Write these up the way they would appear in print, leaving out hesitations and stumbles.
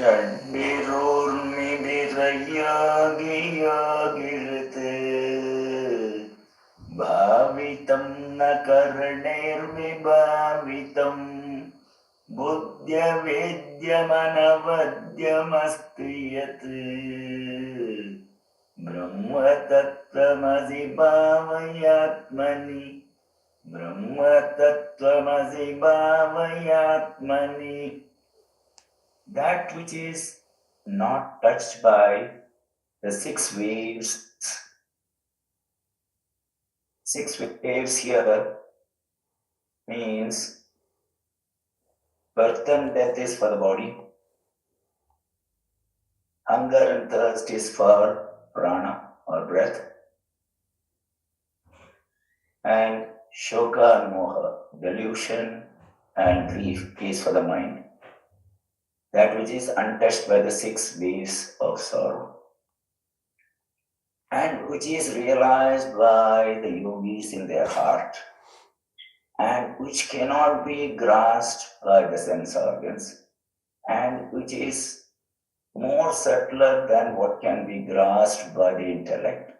षड्भिरोर्मिभिरय्यागियागिरते भावितं न करणैर्विभावितं बुद्ध्यवेद्यमनवद्यमस्ति यत् ब्रह्मतत्त्वमसि भावयात्मनि ब्रह्मतत्त्वमसि भावयात्मनि. That which is not touched by the six waves. Six waves here means birth and death is for the body, hunger and thirst is for prana or breath, and shoka and moha, delusion and grief is for the mind. That which is untouched by the six waves of sorrow, and which is realized by the yogis in their heart, and which cannot be grasped by the sense organs, and which is more subtler than what can be grasped by the intellect.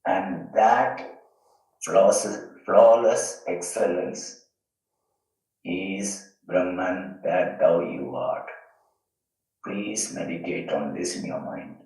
And that flawless excellence is Brahman, that thou you art. Please meditate on this in your mind.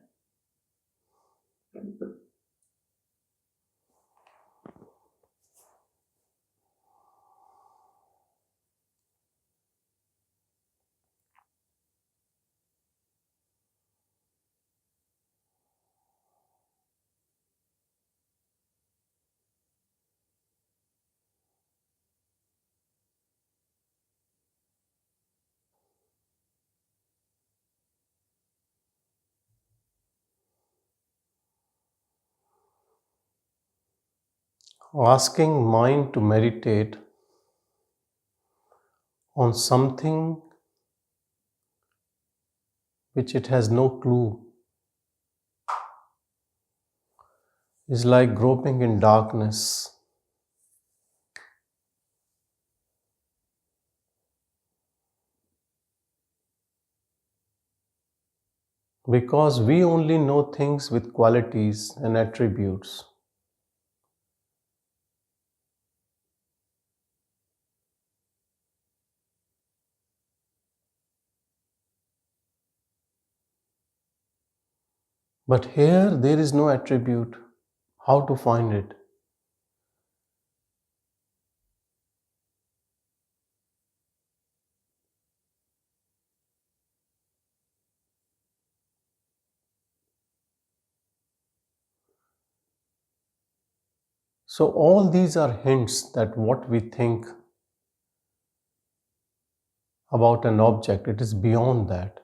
Asking mind to meditate on something which it has no clue is like groping in darkness. Because we only know things with qualities and attributes. But here there is no attribute. How to find it? So all these are hints that what we think about an object, it is beyond that.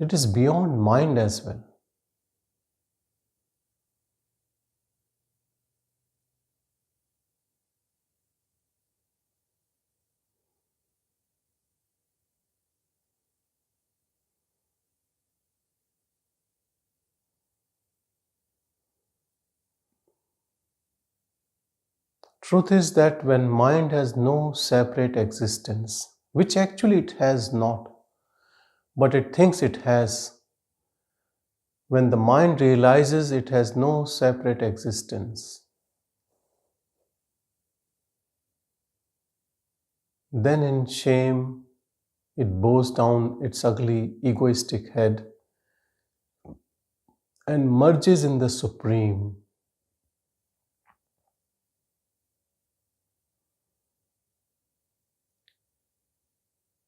It is beyond mind as well. Truth is that when mind has no separate existence, which actually it has not, but it thinks it has, when the mind realizes it has no separate existence, then in shame it bows down its ugly egoistic head and merges in the Supreme.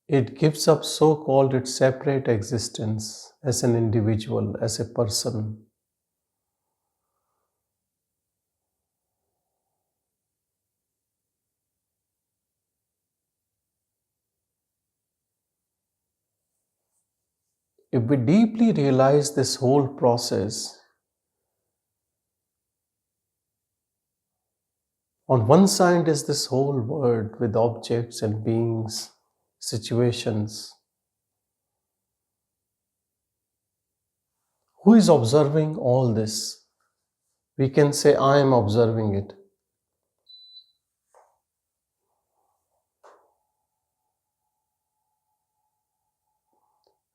It gives up so-called its separate existence as an individual, as a person. If we deeply realize this whole process, on one side is this whole world with objects and beings, situations. Who is observing all this? We can say, I am observing it.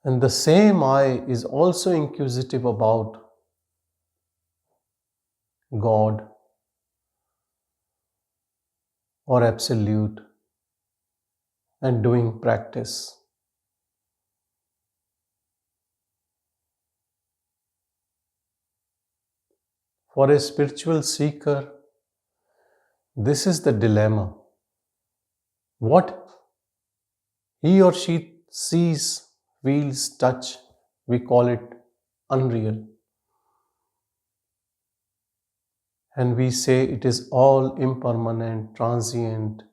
And the same I is also inquisitive about God or absolute and doing practice. For a spiritual seeker, this is the dilemma. What he or she sees, feels, touch, we call it unreal. And we say it is all impermanent, transient.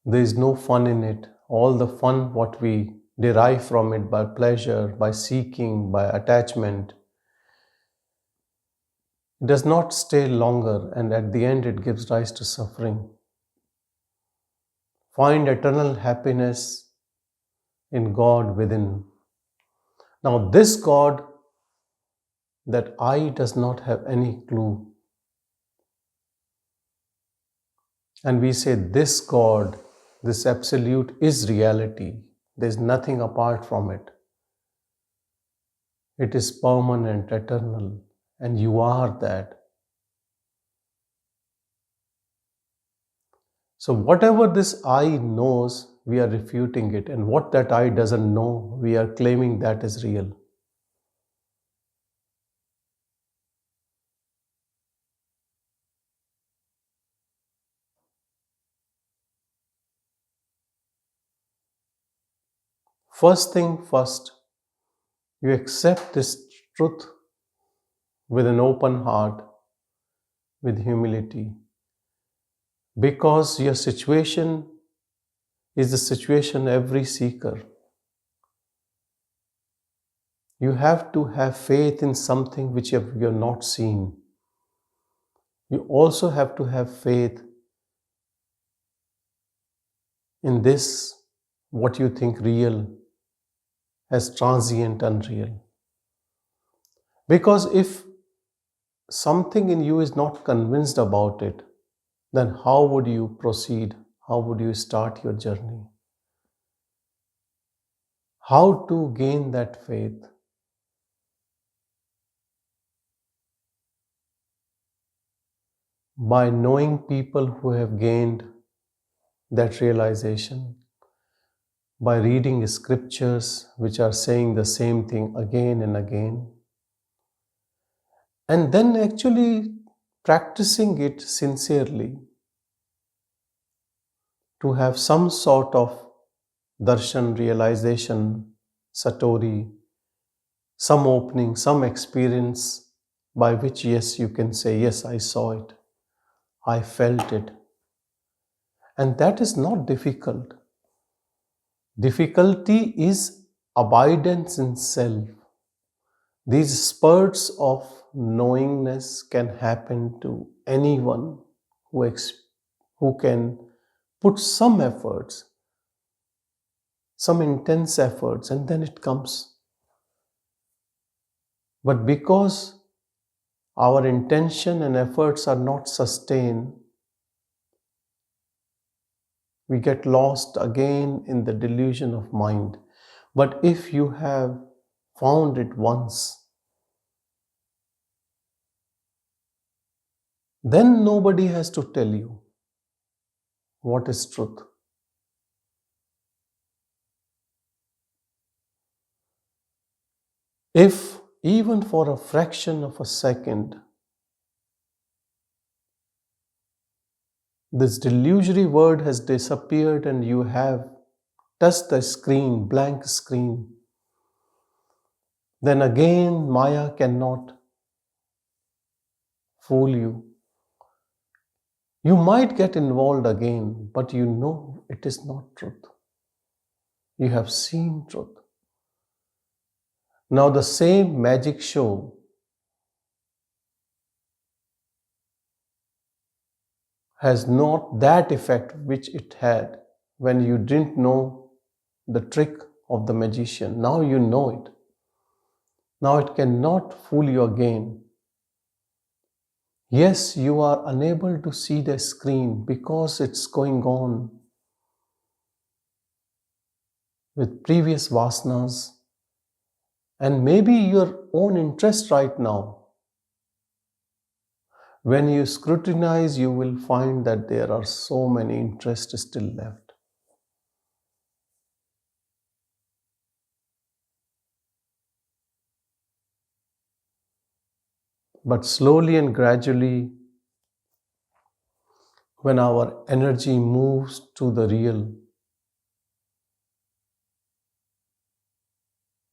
There is no fun in it. All the fun, what we derive from it by pleasure, by seeking, by attachment, it does not stay longer, and at the end it gives rise to suffering. Find eternal happiness in God within. Now, this God that I does not have any clue. And we say this God, this absolute is reality. There's nothing apart from it. It is permanent, eternal, and you are that. So whatever this I knows, we are refuting it, and what that I doesn't know, we are claiming that is real. First thing first, you accept this truth with an open heart, with humility, because your situation is the situation every seeker. You have to have faith in something which you have not seen. You also have to have faith in this, what you think real, as transient, unreal. Because if something in you is not convinced about it, then how would you proceed? How would you start your journey? How to gain that faith? By knowing people who have gained that realization, by reading scriptures which are saying the same thing again and again, and then actually practicing it sincerely to have some sort of darshan, realization, satori, some opening, some experience by which, yes, you can say, yes, I saw it, I felt it. And that is not difficult. Difficulty is abidance in self. These spurts of knowingness can happen to anyone who can put some efforts, some intense efforts, and then it comes. But because our intention and efforts are not sustained, we get lost again in the delusion of mind. But if you have found it once, then nobody has to tell you what is truth. If even for a fraction of a second, this delusory word has disappeared and you have touched the screen, blank screen, then again Maya cannot fool you. You might get involved again, but you know it is not truth. You have seen truth. Now, the same magic show has not that effect which it had when you didn't know the trick of the magician. Now you know it. Now it cannot fool you again. Yes, you are unable to see the screen because it's going on. with previous vasanas and maybe your own interest right now. When you scrutinize, you will find that there are so many interests still left. But slowly and gradually, when our energy moves to the real,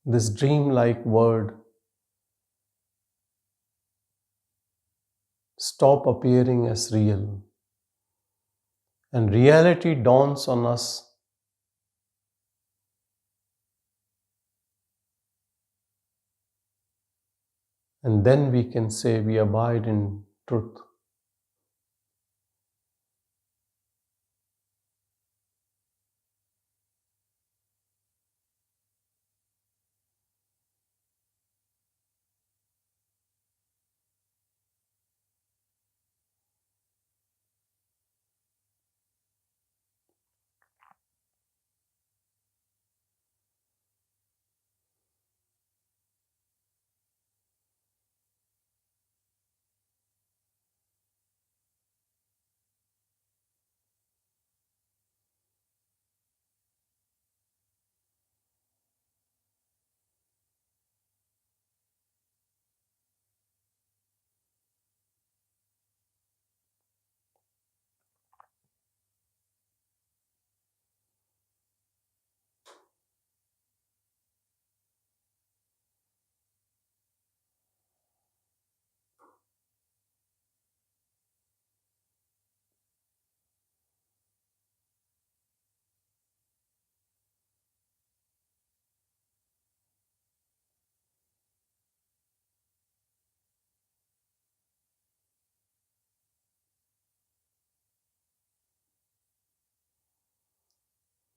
this dreamlike world stop appearing as real, and reality dawns on us, and then we can say we abide in truth.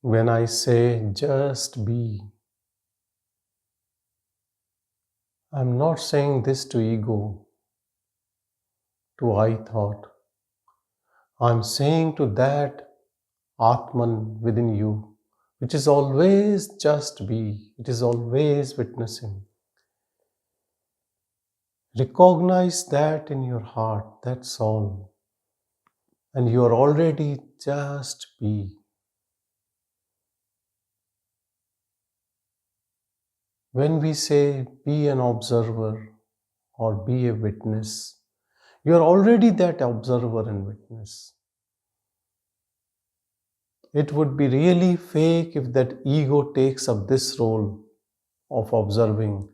When I say just be, I'm not saying this to ego, to I thought. I'm saying to that Atman within you, which is always just be, it is always witnessing. Recognize that in your heart, that's all. And you are already just be. When we say be an observer or be a witness, you are already that observer and witness. It would be really fake if that ego takes up this role of observing.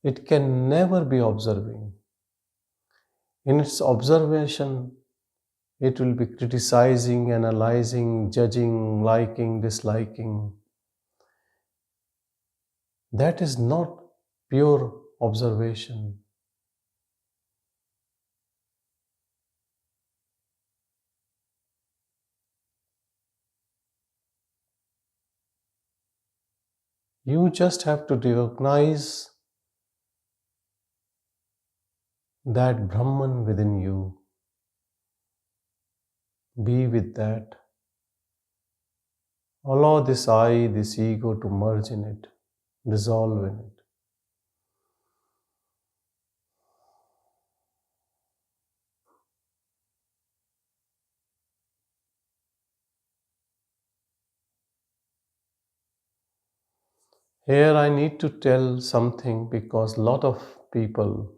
It can never be observing. In its observation, it will be criticizing, analyzing, judging, liking, disliking. That is not pure observation. You just have to recognize that Brahman within you. Be with that. Allow this I, this ego to merge in it, dissolve in it. Here I need to tell something because a lot of people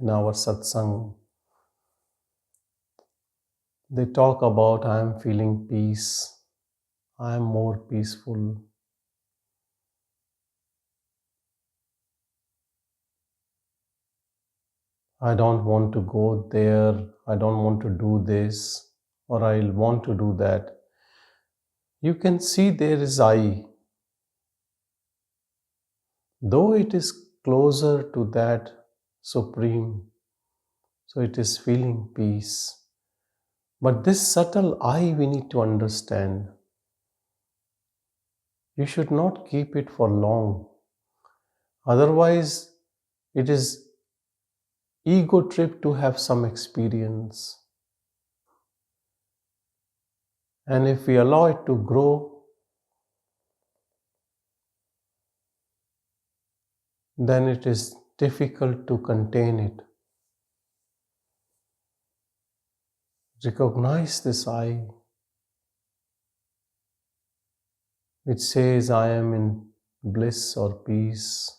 in our satsang, they talk about I am feeling peace, I am more peaceful. I don't want to go there, I don't want to do this, or I'll want to do that. You can see there is I. Though it is closer to that supreme, so it is feeling peace. But this subtle I we need to understand. You should not keep it for long. Otherwise, it is ego trip to have some experience. And if we allow it to grow, then it is difficult to contain it. Recognize this I, which says I am in bliss or peace.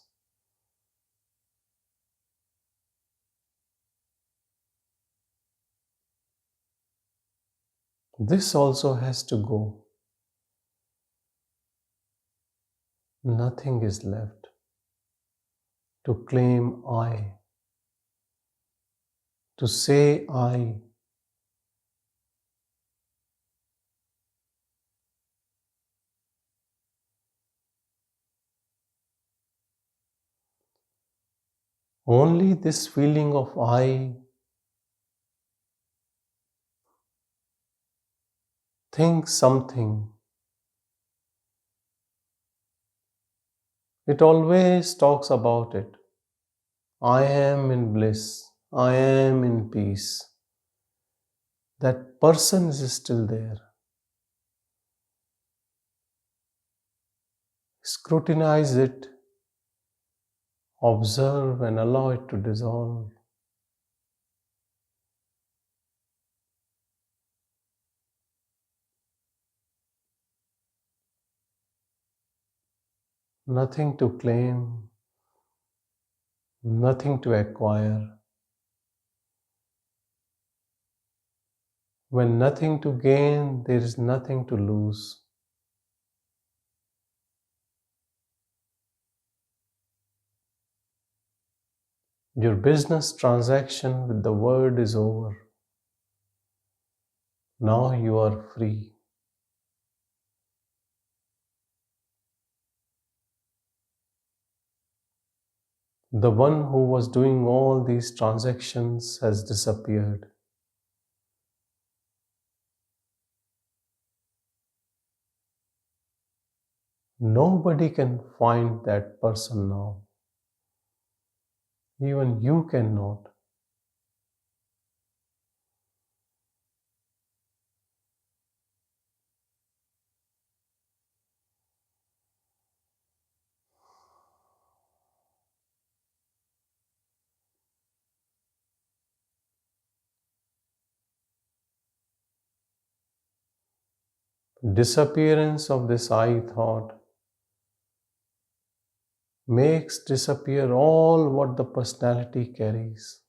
This also has to go. Nothing is left to claim I, to say I. Only this feeling of I thinks something. It always talks about it. I am in bliss. I am in peace. That person is still there. Scrutinize it, observe and allow it to dissolve. Nothing to claim, nothing to acquire. When nothing to gain, there is nothing to lose. Your business transaction with the word is over. Now you are free. The one who was doing all these transactions has disappeared. Nobody can find that person now. Even you cannot. Disappearance of this I thought makes disappear all what the personality carries.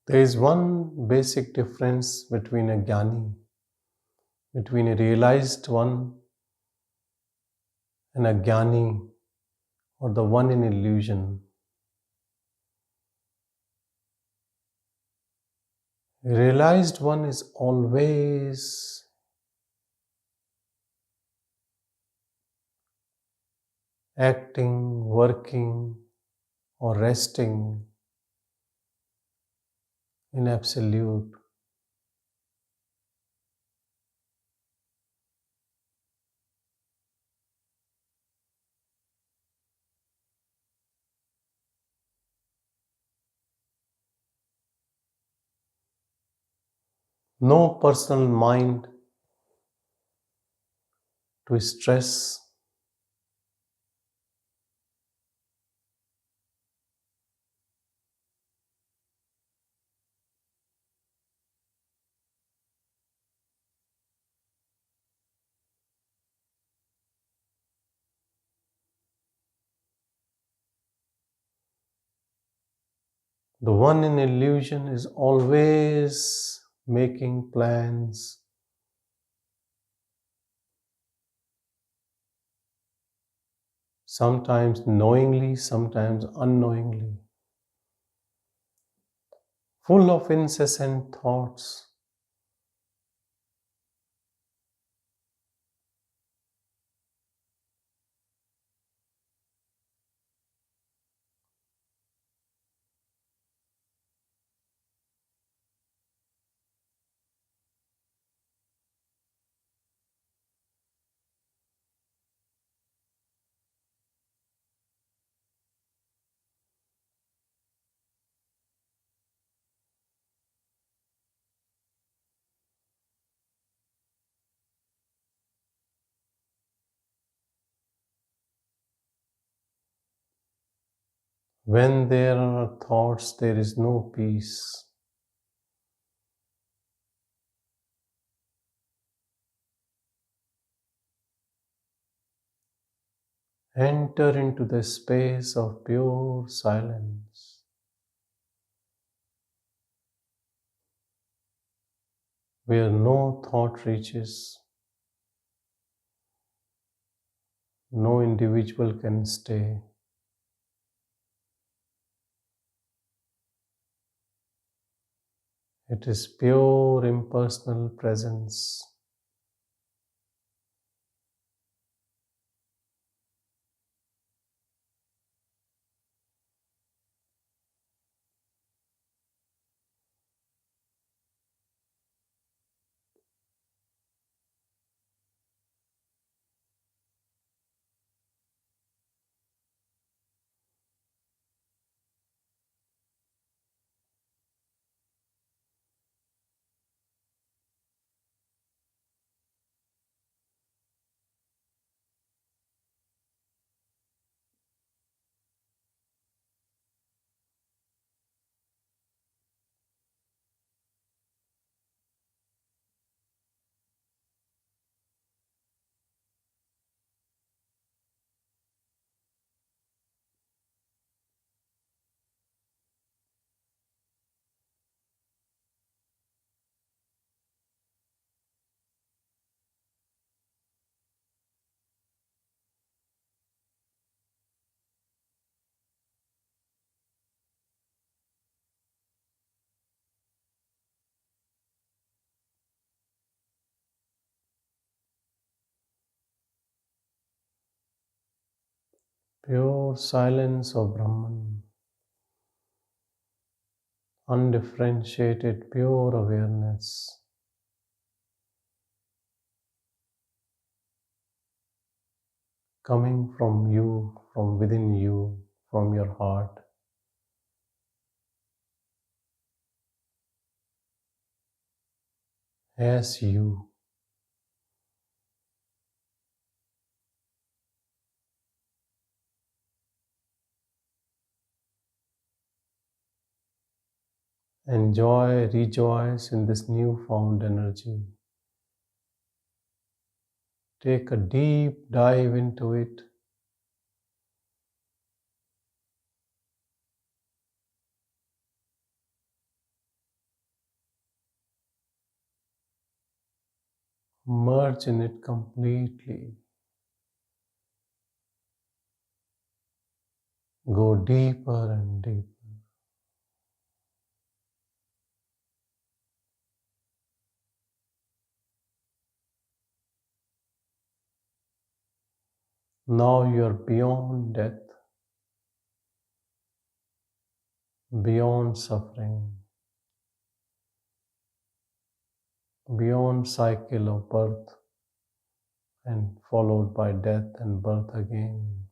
There is one basic difference between a jnani, between a realized one and a jnani, or the one in illusion. A realized one is always acting, working, or resting in absolute. No personal mind to stress, The one in illusion is always making plans, sometimes knowingly, sometimes unknowingly, full of incessant thoughts. When there are thoughts, there is no peace. Enter into the space of pure silence, where no thought reaches, no individual can stay. It is pure impersonal presence. Pure silence of Brahman, undifferentiated, pure awareness, coming from you, from within you, from your heart. As you. Enjoy, rejoice in this newfound energy. Take a deep dive into it. Merge in it completely. Go deeper and deeper. Now you are beyond death, beyond suffering, beyond cycle of birth and followed by death and birth again.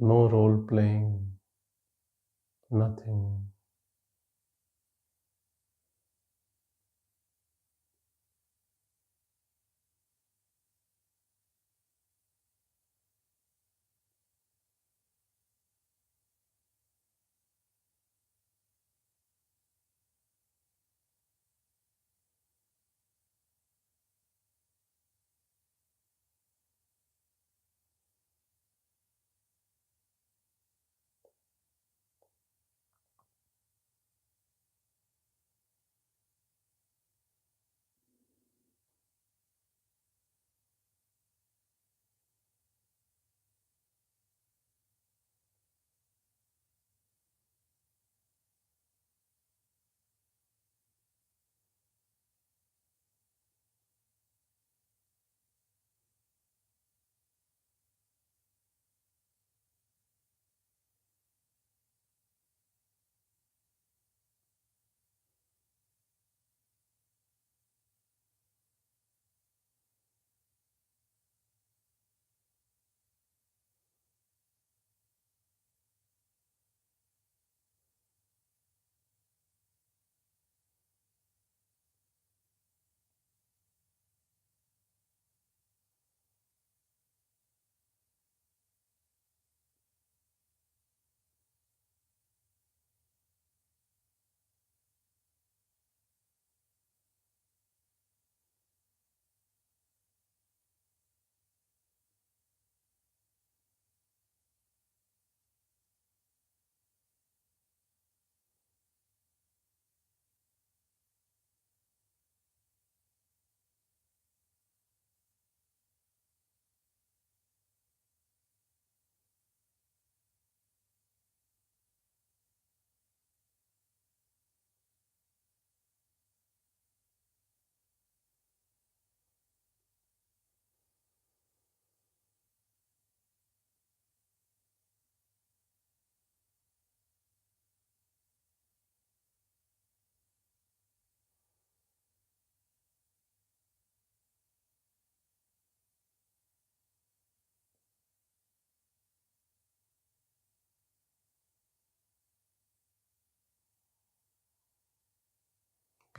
No role playing, nothing.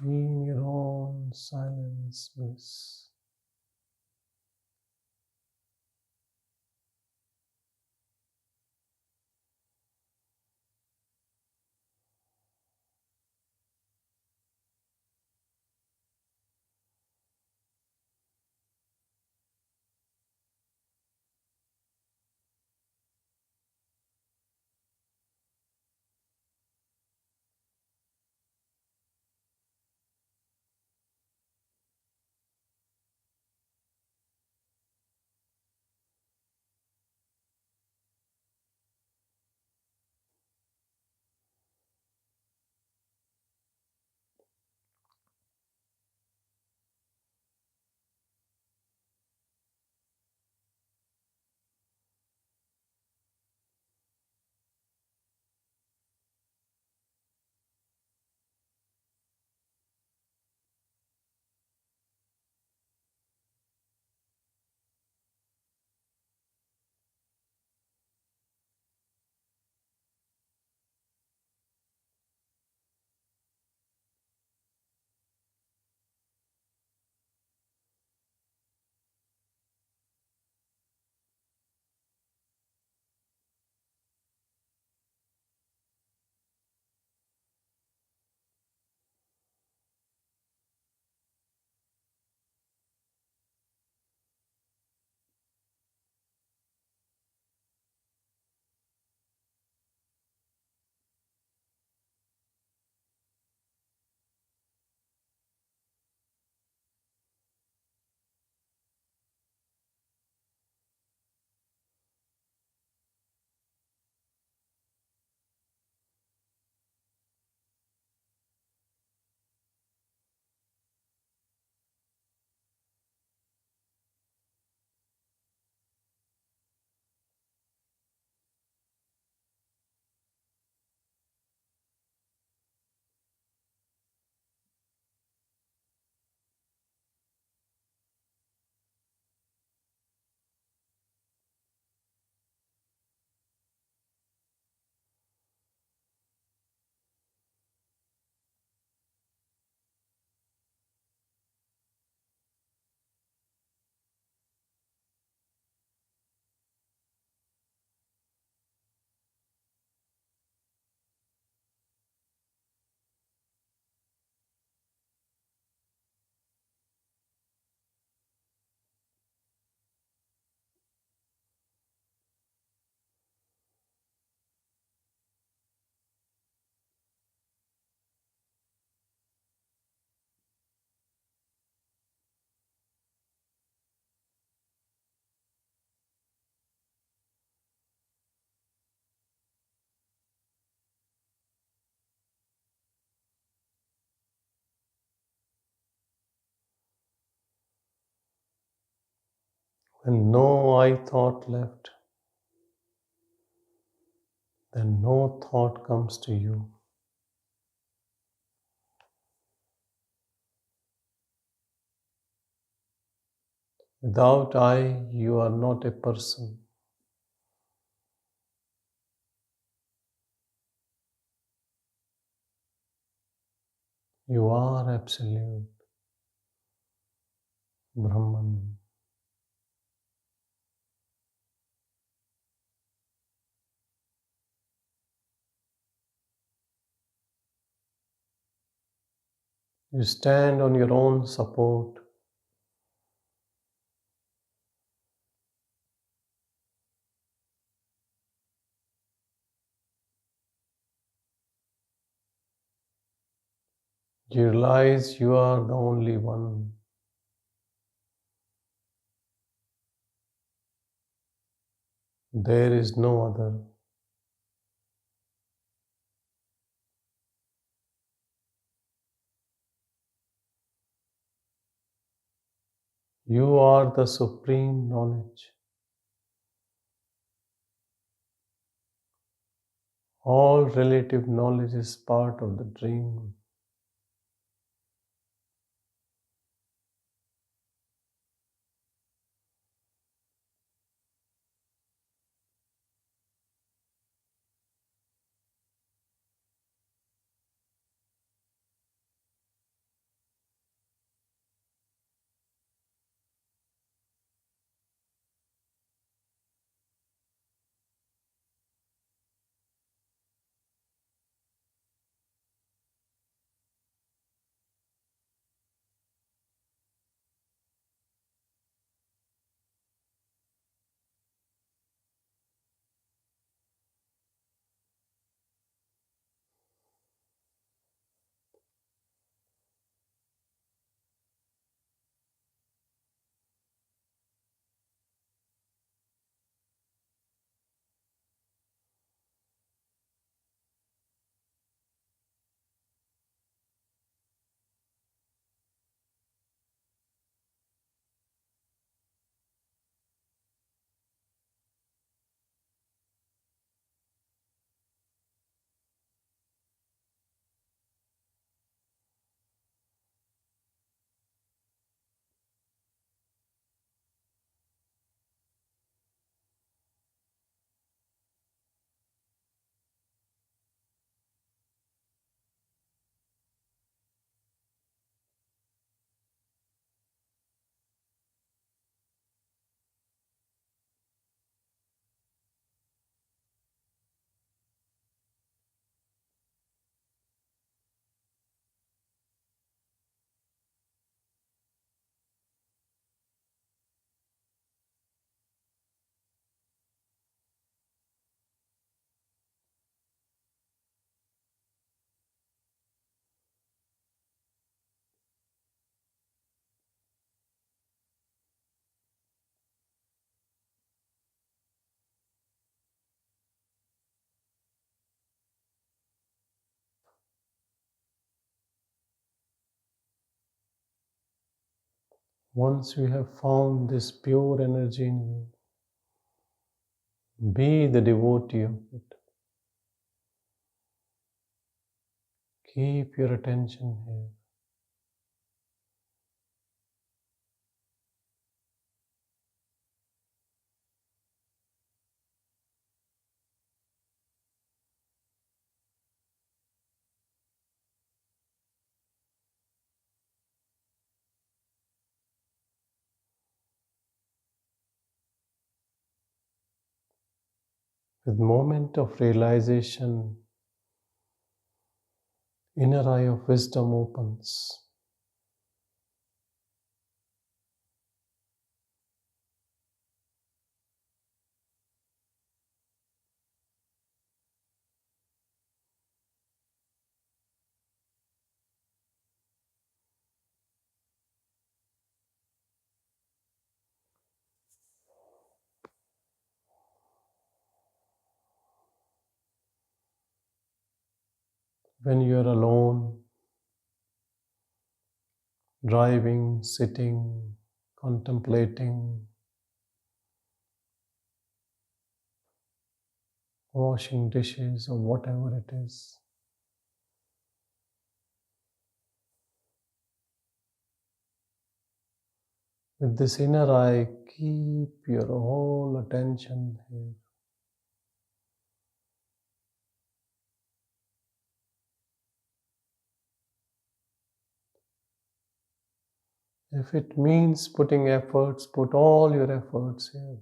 in your own silence bliss. When no I thought left, then no thought comes to you. Without I, you are not a person. You are absolute Brahman. You stand on your own support. You realize you are the only one. There is no other. You are the supreme knowledge. All relative knowledge is part of the dream. Once you have found this pure energy in you, be the devotee of it. Keep your attention here. With moment of realization, inner eye of wisdom opens. When you are alone, driving, sitting, contemplating, washing dishes, or whatever it is, with this inner eye, keep your whole attention here. If it means putting efforts, put all your efforts here,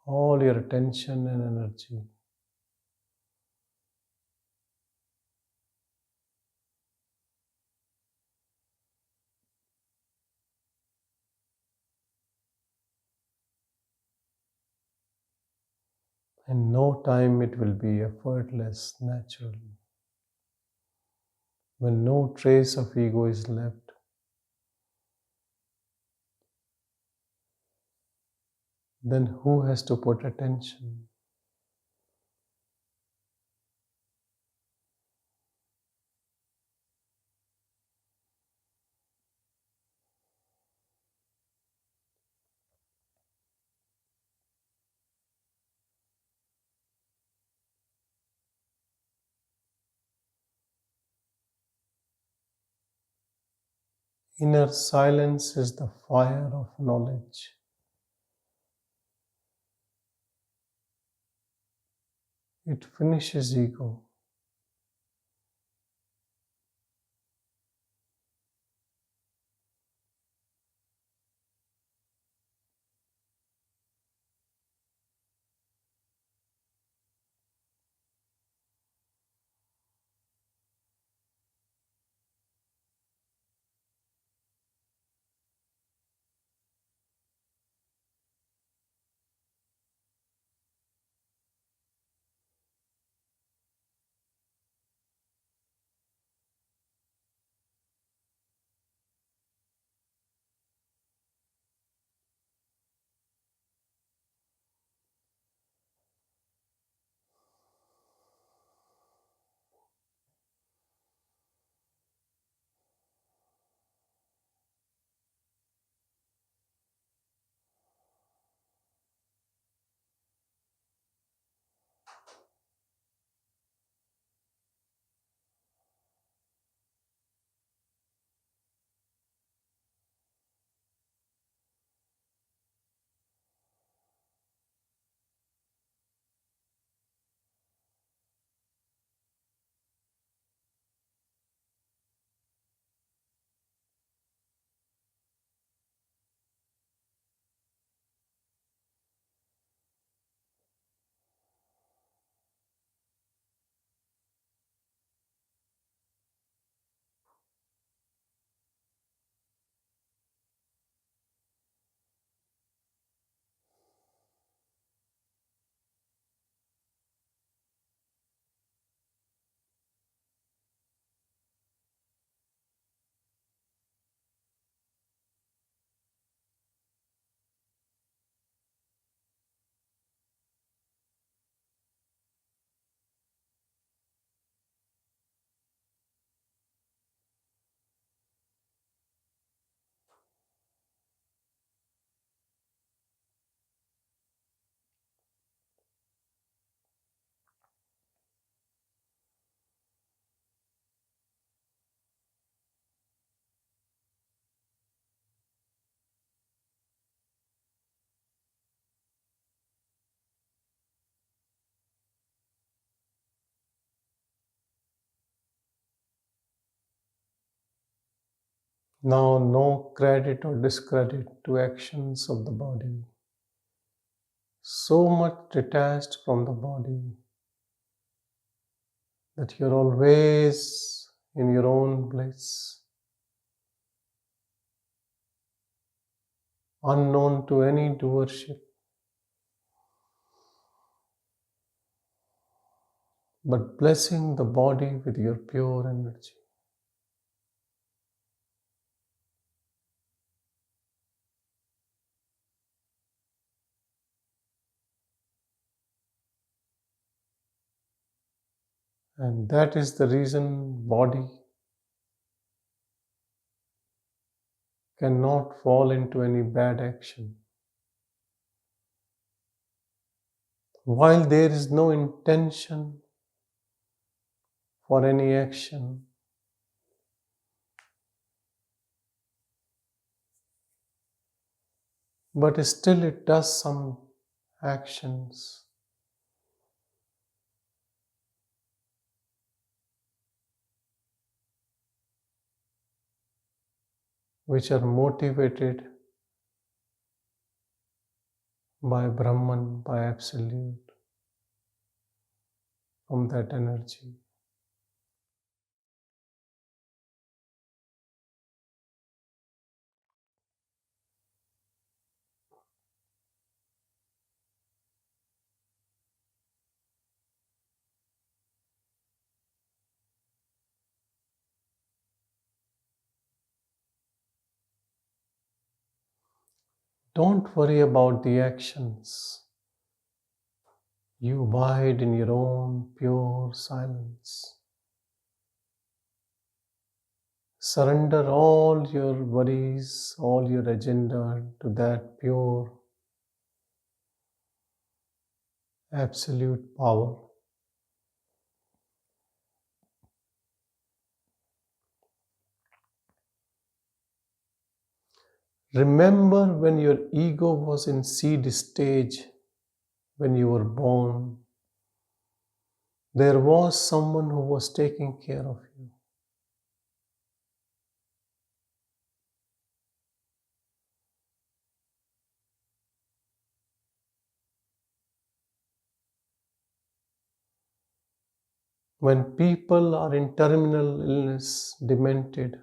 all your attention and energy. In no time it will be effortless, natural. When no trace of ego is left, then who has to put attention? Inner silence is the fire of knowledge. It finishes ego. Now, no credit or discredit to actions of the body. So much detached from the body that you're always in your own bliss, unknown to any doership, but blessing the body with your pure energy. And that is the reason body cannot fall into any bad action. While there is no intention for any action, but still it does some actions which are motivated by Brahman, by Absolute, from that energy. Don't worry about the actions. You abide in your own pure silence. Surrender all your worries, all your agenda to that pure, absolute power. Remember when your ego was in seed stage, when you were born, there was someone who was taking care of you. When people are in terminal illness, demented,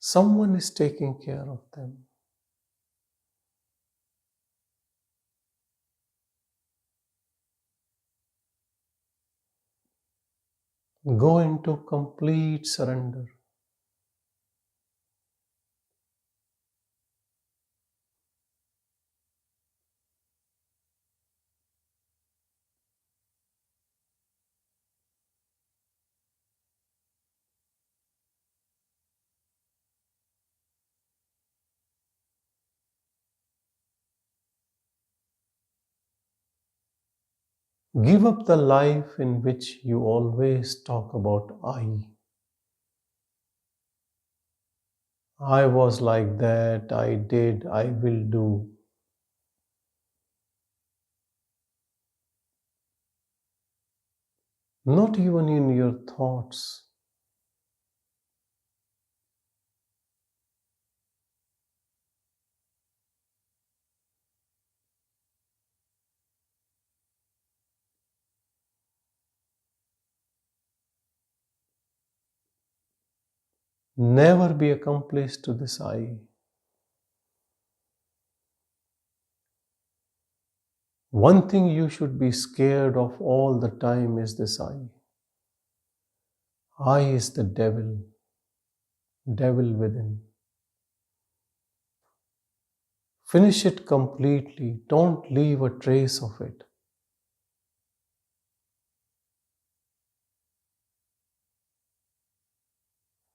someone is taking care of them. Go into complete surrender. Give up the life in which you always talk about I. I was like that, I did, I will do. Not even in your thoughts. Never be accomplice to this I. One thing you should be scared of all the time is this I. I is the devil, devil within. Finish it completely. Don't leave a trace of it.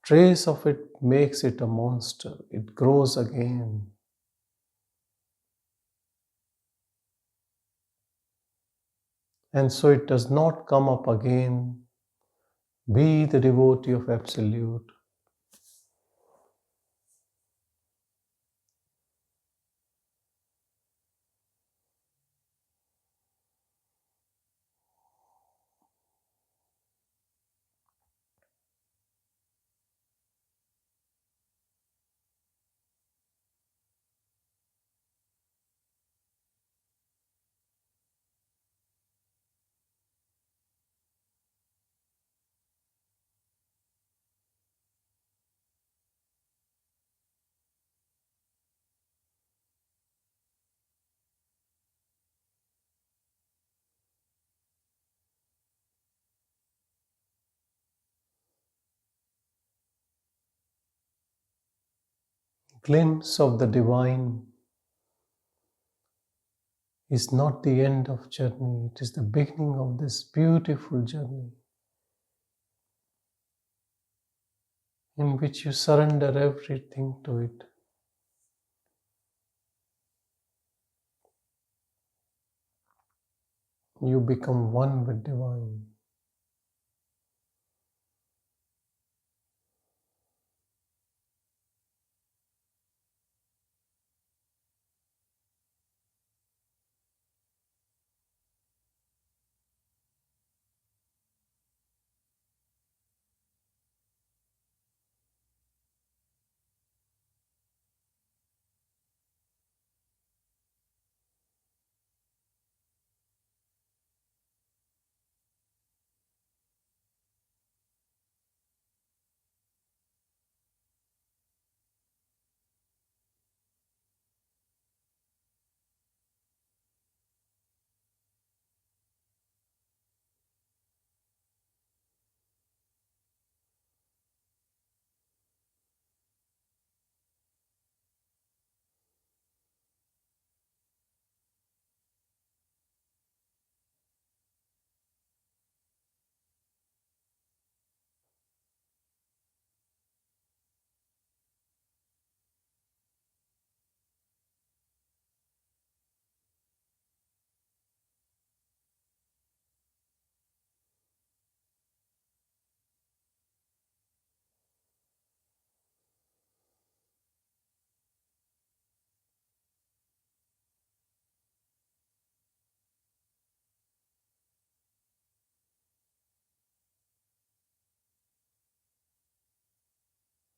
Trace of it makes it a monster. It grows again. And so it does not come up again. Be the devotee of Absolute. glimpse of the divine is not the end of journey, it is the beginning of this beautiful journey in which you surrender everything to it. You become one with divine.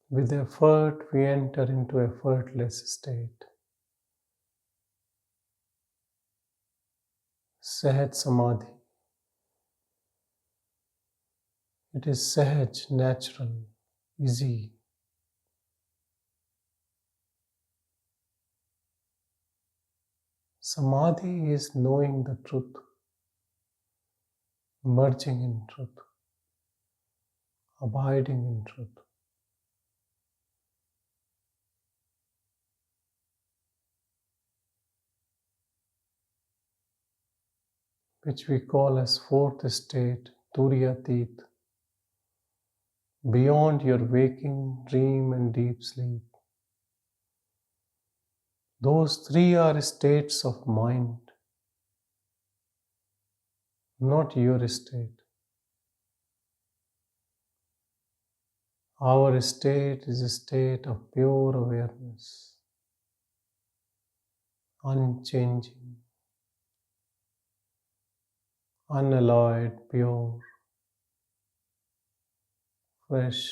With effort, we enter into effortless state. Sahaj Samadhi. It is Sahaj, natural, easy. Samadhi is knowing the truth, merging in truth, abiding in truth. Which we call as fourth state, Turiyatit, beyond your waking, dream and deep sleep. Those three are states of mind, not your state. Our state is a state of pure awareness, unchanging, unalloyed, pure, fresh,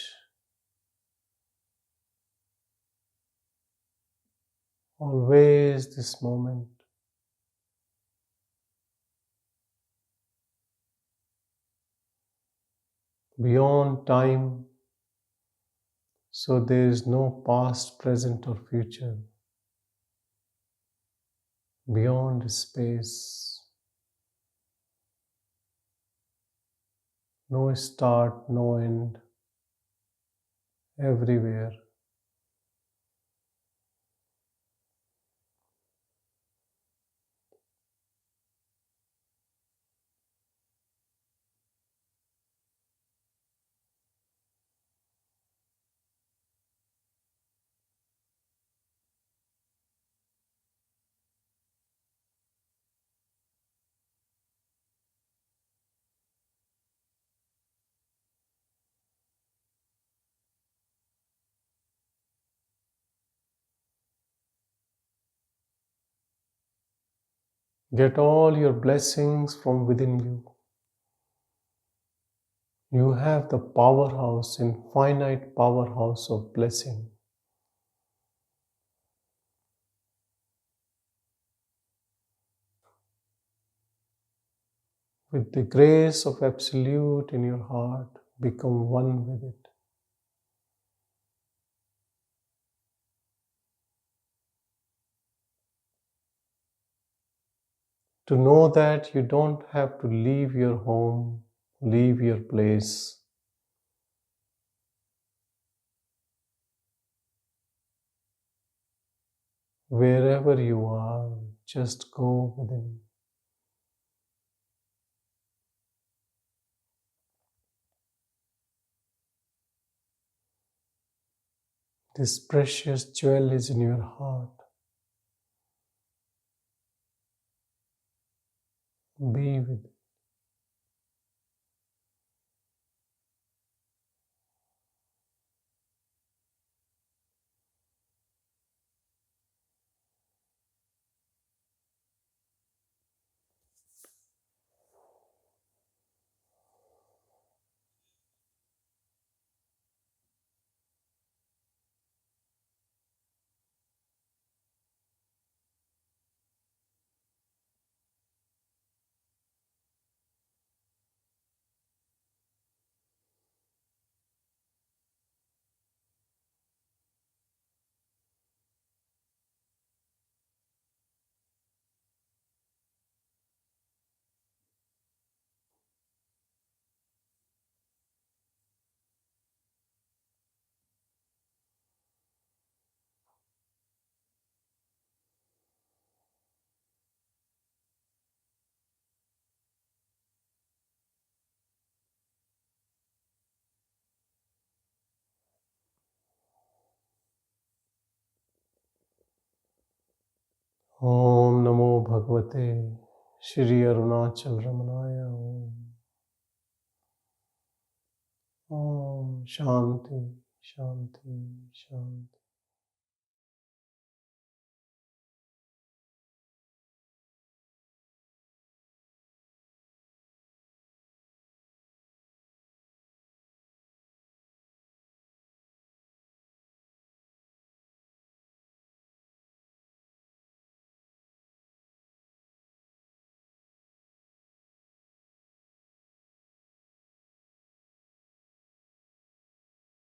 always this moment. Beyond time, so there is no past, present or future. Beyond space, no start, no end, everywhere. Get all your blessings from within you. You have the powerhouse, infinite powerhouse of blessing. With the grace of Absolute in your heart, become one with it. To know that you don't have to leave your home, leave your place. Wherever you are, just go within. This precious jewel is in your heart. Be with it. Om Namo Bhagavate Shri Arunachal Ramanaya. Om Shanti, Shanti, Shanti.